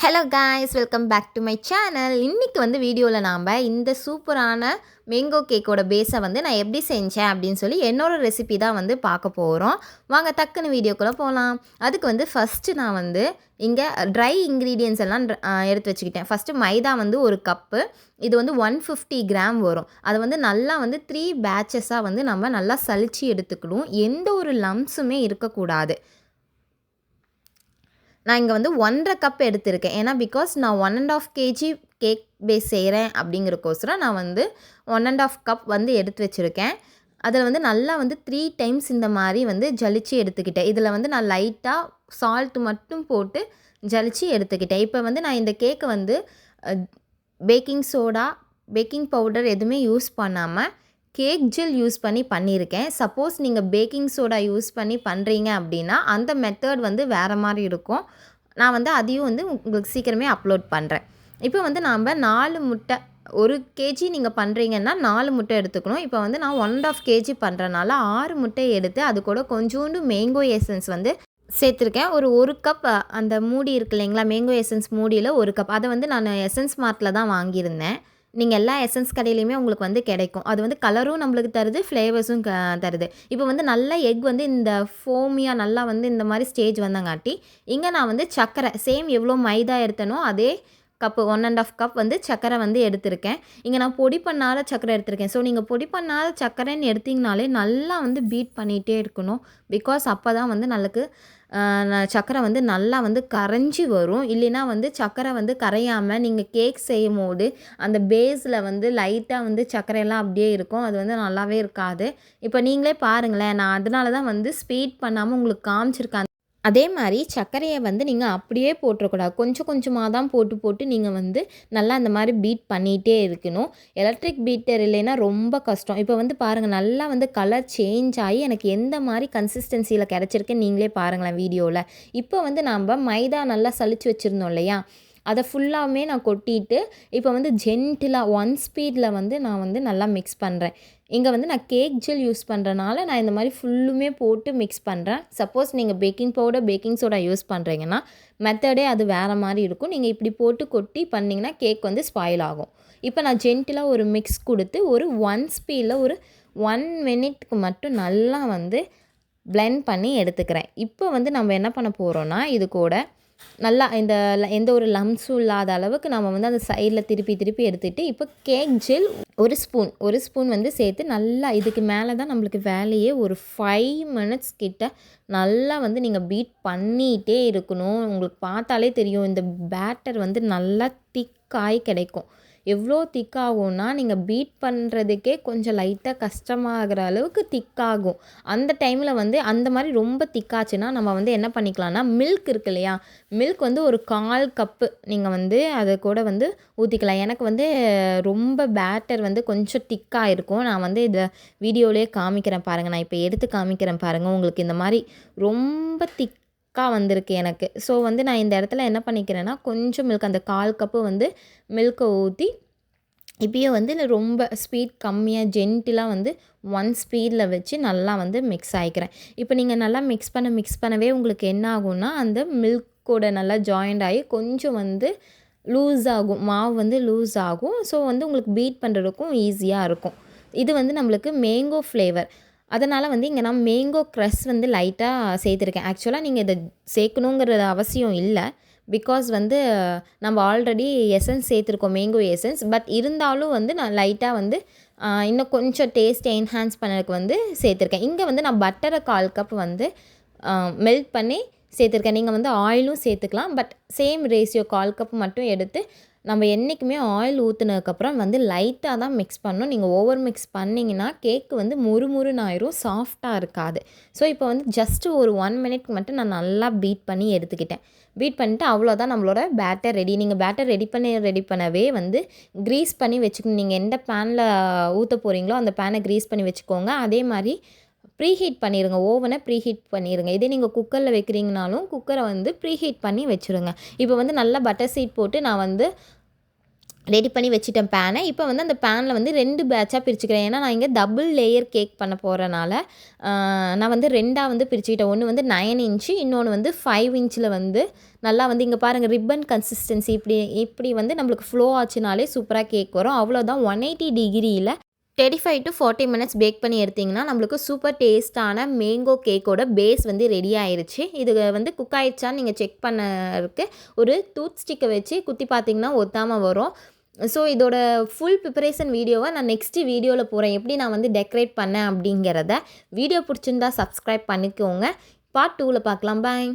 Hello guys, welcome back to my channel. இன்றைக்கி வந்து வீடியோவில் நாம் இந்த சூப்பரான மேங்கோ கேக்கோட பேஸை வந்து நான் எப்படி செஞ்சேன் அப்படின்னு சொல்லி என்னோடய ரெசிபி தான் வந்து பார்க்க போகிறோம். வாங்க டக்குன்னு வீடியோக்குள்ளே போகலாம். அதுக்கு வந்து ஃபஸ்ட்டு நான் வந்து இங்கே ட்ரை இன்க்ரீடியன்ஸ் எல்லாம் எடுத்து வச்சுக்கிட்டேன். ஃபஸ்ட்டு மைதா வந்து ஒரு கப்பு, இது வந்து 150 கிராம் வரும். அதை வந்து நல்லா வந்து 3 பேட்சஸாக வந்து நம்ம நல்லா சலிச்சு எடுத்துக்கணும். எந்த ஒரு லம்ஸுமே இருக்கக்கூடாது. நான் இங்கே வந்து 1.5 கப் எடுத்திருக்கேன். ஏன்னா பிகாஸ் நான் 1.5 கேஜி கேக் பேஸ் செய்கிறேன் அப்படிங்கிறக்கோசரம் நான் வந்து 1.5 கப் வந்து எடுத்து வச்சுருக்கேன். அதில் வந்து நல்லா வந்து 3 டைம்ஸ் இந்த மாதிரி வந்து ஜலிச்சு எடுத்துக்கிட்டேன். இதில் வந்து நான் லைட்டாக சால்ட் மட்டும் போட்டு ஜலிச்சு எடுத்துக்கிட்டேன். இப்போ வந்து நான் இந்த கேக்கை வந்து பேக்கிங் சோடா, பேக்கிங் பவுடர் எதுவுமே யூஸ் பண்ணாமல் கேக் ஜெல் யூஸ் பண்ணி பண்ணியிருக்கேன். சப்போஸ் நீங்கள் பேக்கிங் சோடா யூஸ் பண்ணி பண்ணுறீங்க அப்படின்னா அந்த மெத்தட் வந்து வேறு மாதிரி இருக்கும். நான் வந்து அதையும் வந்து உங்களுக்கு சீக்கிரமே அப்லோட் பண்ணுறேன். இப்போ வந்து நாம் 4 முட்டை, 1 கேஜி நீங்கள் பண்ணுறீங்கன்னா 4 முட்டை எடுத்துக்கணும். இப்போ வந்து நான் 1.5 கேஜி பண்ணுறனால 6 முட்டை எடுத்து அது கூட கொஞ்சோண்டு மேங்கோ எசன்ஸ் வந்து சேர்த்துருக்கேன். ஒரு கப் அந்த மூடி இருக்கு இல்லைங்களா, மேங்கோ எசன்ஸ் மூடியில் 1 கப். அதை வந்து நான் எசன்ஸ் மார்ட்டில் தான் வாங்கியிருந்தேன். நீங்கள் எல்லா எசன்ஸ் கடையிலையுமே உங்களுக்கு வந்து கிடைக்கும். அது வந்து கலரும் நம்மளுக்கு தருது, ஃப்ளேவர்ஸும் தருது. இப்போ வந்து நல்லா எக் வந்து இந்த ஃபோமியாக நல்லா வந்து இந்த மாதிரி ஸ்டேஜ் வந்தங்காட்டி இங்கே நான் வந்து சர்க்கரை சேம் எவ்வளோ மைதா எடுத்தனோ அதே கப்பு 1.5 கப் வந்து சர்க்கரை வந்து எடுத்திருக்கேன். இங்கே நான் பொடி பண்ணாத சர்க்கரை எடுத்திருக்கேன். ஸோ நீங்கள் பொடி பண்ணாத சர்க்கரைன்னு எடுத்திங்கனாலே நல்லா வந்து பீட் பண்ணிகிட்டே இருக்கணும். பிகாஸ் அப்போ தான் வந்து நல்லக்கு சர்க்கரை வந்து நல்லா வந்து கரைஞ்சி வரும். இல்லைன்னா வந்து சர்க்கரை வந்து கரையாமல் நீங்கள் கேக் செய்யும் போது அந்த பேஸில் வந்து லைட்டாக வந்து சர்க்கரையெல்லாம் அப்படியே இருக்கும். அது வந்து நல்லாவே இருக்காது. இப்போ நீங்களே பாருங்களேன், நான் அதனால தான் வந்து ஸ்வீட் பண்ணாமல் உங்களுக்கு காமிச்சிருக்கேன். அதே மாதிரி சர்க்கரையை வந்து நீங்கள் அப்படியே போட்டுறக்கூடாது. கொஞ்சம் கொஞ்சமாக தான் போட்டு நீங்கள் வந்து நல்லா அந்த மாதிரி பீட் பண்ணிகிட்டே இருக்கணும். எலக்ட்ரிக் பீட்டர் இல்லைன்னா ரொம்ப கஷ்டம். இப்போ வந்து பாருங்கள், நல்லா வந்து கலர் சேஞ்ச் ஆகி எனக்கு எந்த மாதிரி கன்சிஸ்டன்சியில் கிடச்சிருக்குன்னு நீங்களே பாருங்களேன் வீடியோவில். இப்போ வந்து நம்ம மைதா நல்லா சலிச்சு வச்சுருந்தோம் இல்லையா, அதை ஃபுல்லாகவுமே நான் கொட்டிட்டு இப்போ வந்து ஜென்டிலாக 1 ஸ்பீடில் வந்து நான் வந்து நல்லா மிக்ஸ் பண்ணுறேன். இங்கே வந்து நான் கேக் ஜெல் யூஸ் பண்ணுறனால நான் இந்த மாதிரி ஃபுல்லுமே போட்டு மிக்ஸ் பண்ணுறேன். சப்போஸ் நீங்கள் baking powder, baking soda use பண்ணுறீங்கன்னா மெத்தடே அது வேறு மாதிரி இருக்கும். நீங்கள் இப்படி போட்டு கொட்டி பண்ணிங்கன்னா கேக் வந்து ஸ்பாயில் ஆகும். இப்போ நான் ஜென்டிலாக ஒரு மிக்ஸ் கொடுத்து ஒரு 1 ஸ்பீடில் ஒரு 1 மினிட்க்கு மட்டும் நல்லா வந்து பிளெண்ட் பண்ணி எடுத்துக்கிறேன். இப்போ வந்து நம்ம என்ன பண்ண போகிறோன்னா, இது கூட நல்லா இந்த எந்த ஒரு லம்ஸும் இல்லாத அளவுக்கு நம்ம வந்து அந்த சைடில் திருப்பி எடுத்துகிட்டு இப்போ கேக் ஜெல் ஒரு ஸ்பூன் வந்து சேர்த்து நல்லா இதுக்கு மேலே தான் நம்மளுக்கு வேலையே. ஒரு 5 மினிட்ஸ் கிட்ட நல்லா வந்து நீங்கள் பீட் பண்ணிகிட்டே இருக்கணும். உங்களுக்கு பார்த்தாலே தெரியும் இந்த பேட்டர் வந்து நல்லா திக்காகி கிடைக்கும். எவ்வளோ திக்காகும்னா நீங்கள் பீட் பண்ணுறதுக்கே கொஞ்சம் லைட்டாக கஷ்டமாகிற அளவுக்கு திக்காகும். அந்த டைமில் வந்து அந்த மாதிரி ரொம்ப திக்காச்சுன்னா நம்ம வந்து என்ன பண்ணிக்கலாம்னா, மில்க் இருக்கு இல்லையா, மில்க் வந்து ஒரு 1/4 கப்பு நீங்கள் வந்து அதை கூட வந்து ஊற்றிக்கலாம். எனக்கு வந்து ரொம்ப பேட்டர் வந்து கொஞ்சம் திக்காக இருக்கும். நான் வந்து இதை வீடியோலேயே காமிக்கிறேன் பாருங்கள். நான் இப்போ எடுத்து காமிக்கிறேன் பாருங்கள். உங்களுக்கு இந்த மாதிரி ரொம்ப வந்திருக்கு எனக்கு. ஸோ வந்து நான் இந்த இடத்துல என்ன பண்ணிக்கிறேன்னா, கொஞ்சம் மில்க் அந்த 1/4 கப்பு வந்து மில்க்கை ஊற்றி இப்பயும் வந்து ரொம்ப ஸ்பீட் கம்மியாக ஜென்டிலாக வந்து 1 ஸ்பீடில் வச்சு நல்லா வந்து மிக்ஸ் ஆகிக்கிறேன். இப்போ நீங்கள் நல்லா மிக்ஸ் பண்ணவே உங்களுக்கு என்ன ஆகும்னா, அந்த மில்க்கோட நல்லா ஜாயிண்ட் ஆகி கொஞ்சம் வந்து லூஸ் ஆகும், மாவு வந்து லூஸ் ஆகும். ஸோ வந்து உங்களுக்கு பீட் பண்ணுறதுக்கும் ஈஸியாக இருக்கும். இது வந்து நம்மளுக்கு மேங்கோ ஃப்ளேவர். அதனால் வந்து இங்கே நான் மேங்கோ க்ரஷ் வந்து லைட்டாக சேர்த்துருக்கேன். ஆக்சுவலாக நீங்கள் இதை சேர்க்கணுங்கிற அவசியம் இல்லை. பிகாஸ் வந்து நம்ம ஆல்ரெடி எசன்ஸ் சேர்த்துருக்கோம், மேங்கோ எசன்ஸ். பட் இருந்தாலும் வந்து நான் லைட்டாக வந்து இன்னும் கொஞ்சம் டேஸ்ட்டை என்ஹான்ஸ் பண்ணதுக்கு வந்து சேர்த்துருக்கேன். இங்கே வந்து நான் பட்டரை 1/4 கப் வந்து மெல்ட் பண்ணி சேர்த்துருக்கேன். நீங்கள் வந்து ஆயிலும் சேர்த்துக்கலாம். பட் சேம் ரேஷியோ 1/4 கப் மட்டும் எடுத்து நம்ம என்றைக்குமே ஆயில் ஊற்றுனதுக்கப்புறம் வந்து லைட்டாக தான் மிக்ஸ் பண்ணணும். நீங்கள் ஓவர் மிக்ஸ் பண்ணிங்கன்னா கேக்கு வந்து முறுமுறுன்னு ஆயிரும், சாஃப்டாக இருக்காது. ஸோ இப்போ வந்து ஜஸ்ட்டு ஒரு 1 மினிட்க்கு மட்டும் நான் நல்லா பீட் பண்ணி எடுத்துக்கிட்டேன். பீட் பண்ணிட்டு அவ்வளோதான், நம்மளோட பேட்டர் ரெடி. நீங்கள் பேட்டர் ரெடி பண்ணவே வந்து க்ரீஸ் பண்ணி வச்சுக்கணும். நீங்கள் எந்த பேனில் ஊற்ற போகிறீங்களோ அந்த பேனை க்ரீஸ் பண்ணி வச்சுக்கோங்க. அதே மாதிரி ப்ரீஹீட் பண்ணிடுங்க, ஓவனை ப்ரீஹீட் பண்ணிடுங்க. இதே நீங்கள் குக்கரில் வைக்கிறீங்கனாலும் குக்கரை வந்து ப்ரீஹீட் பண்ணி வச்சுருங்க. இப்போ வந்து நல்லா பட்டர் சீட் போட்டு நான் வந்து ரெடி பண்ணி வச்சுட்டேன் பேனை. இப்போ வந்து அந்த பேனில் வந்து 2 பேட்சாக பிரிச்சுக்கிறேன். ஏன்னா நான் இங்கே டபுள் லேயர் கேக் பண்ண போகிறனால நான் வந்து 2ஆக வந்து பிரிச்சுக்கிட்டேன். ஒன்று வந்து 9 இன்ச்சு, இன்னொன்று வந்து 5 இன்ச்சில் வந்து நல்லா வந்து இங்கே பாருங்கள் ரிப்பன் கன்சிஸ்டன்சி இப்படி வந்து நம்மளுக்கு ஃப்ளோ ஆச்சுனாலே சூப்பராக கேக் வரும். அவ்வளோதான். 180 டிகிரியில் 35 to 40 மினிட்ஸ் பேக் பண்ணி எடுத்திங்கன்னா நம்மளுக்கு சூப்பர் டேஸ்ட்டான மேங்கோ கேக்கோட பேஸ் வந்து ரெடி ஆயிருச்சு. இது வந்து குக் ஆயிடுச்சான்னு நீங்கள் செக் பண்ணறதுக்கு ஒரு டூத் ஸ்டிக்கை வச்சு குத்தி பார்த்தீங்கன்னா ஒத்தாமல் வரும். ஸோ இதோட ஃபுல் ப்ரிப்பரேஷன் வீடியோவை நான் நெக்ஸ்ட்டு வீடியோவில் போகிறேன். எப்படி நான் வந்து டெக்கரேட் பண்ணேன் அப்படிங்கிறத. வீடியோ பிடிச்சிருந்தா சப்ஸ்கிரைப் பண்ணிக்கோங்க. பார்ட் 2ல் பார்க்கலாம். பாய்.